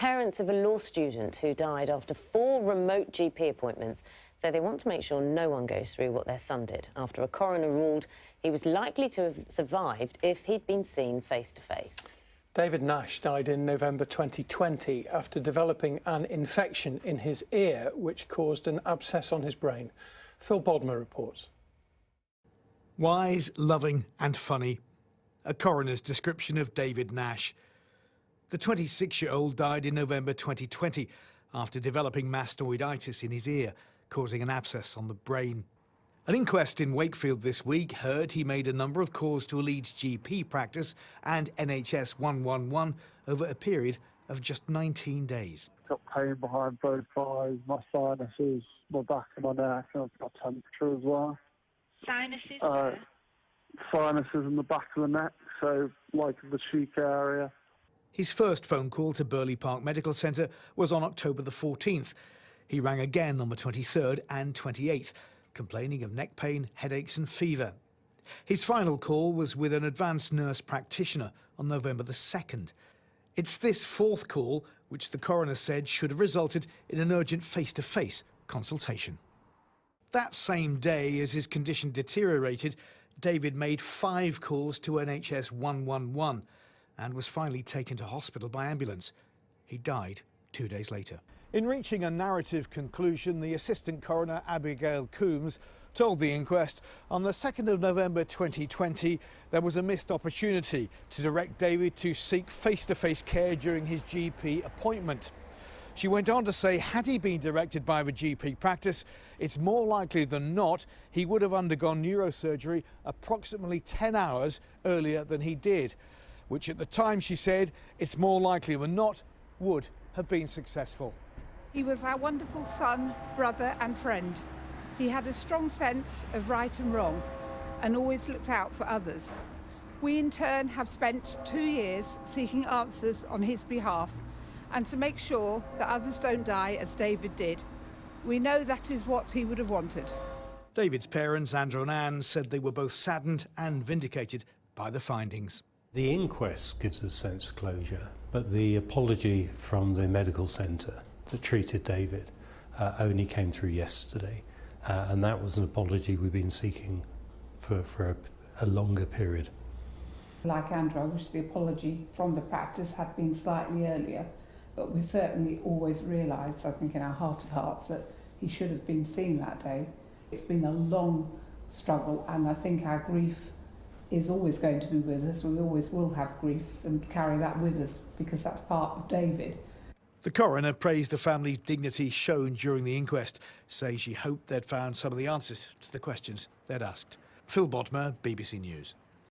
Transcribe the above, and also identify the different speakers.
Speaker 1: Parents of a law student who died after 4 remote GP appointments say they want to make sure no one goes through what their son did after a coroner ruled he was likely to have survived if he'd been seen face to face.
Speaker 2: David Nash died in November 2020 after developing an infection in his ear which caused an abscess on his brain. Phil Bodmer reports.
Speaker 3: Wise, loving and funny. A coroner's description of David Nash. The 26-year-old died in November 2020 after developing mastoiditis in his ear, causing an abscess on the brain. An inquest in Wakefield this week heard he made a number of calls to a Leeds GP practice and NHS 111 over a period of just 19 days.
Speaker 4: Got pain behind both eyes, my sinuses, my back and my neck, and I've got temperature as well.
Speaker 5: Sinuses?
Speaker 4: Sinuses in the back of the neck, so like the cheek area.
Speaker 3: His first phone call to Burley Park Medical Centre was on October the 14th. He rang again on the 23rd and 28th, complaining of neck pain, headaches and fever. His final call was with an advanced nurse practitioner on November the 2nd. It's this fourth call which the coroner said should have resulted in an urgent face-to-face consultation. That same day, as his condition deteriorated, David made 5 calls to NHS 111 and was finally taken to hospital by ambulance. He died 2 days later. In reaching a narrative conclusion, the Assistant Coroner Abigail Coombs told the inquest on the 2nd of November 2020 there was a missed opportunity to direct David to seek face-to-face care during his GP appointment. She went on to say had he been directed by the GP practice, it's more likely than not he would have undergone neurosurgery approximately 10 hours earlier than he did, which at the time, she said, it's more likely than not, would have been successful.
Speaker 6: He was our wonderful son, brother and friend. He had a strong sense of right and wrong and always looked out for others. We in turn have spent 2 years seeking answers on his behalf and to make sure that others don't die as David did. We know that is what he would have wanted.
Speaker 3: David's parents, Andrew and Anne, said they were both saddened and vindicated by the findings.
Speaker 7: The inquest gives us a sense of closure, but the apology from the medical centre that treated David only came through yesterday, and that was an apology we've been seeking for a longer period.
Speaker 8: Like Andrew, I wish the apology from the practice had been slightly earlier, but we certainly always realised, I think in our heart of hearts, that he should have been seen that day. It's been a long struggle, and I think our grief is always going to be with us. We always will have grief and carry that with us because that's part of David.
Speaker 3: The coroner praised the family's dignity shown during the inquest, saying she hoped they'd found some of the answers to the questions they'd asked. Phil Bodmer, BBC News.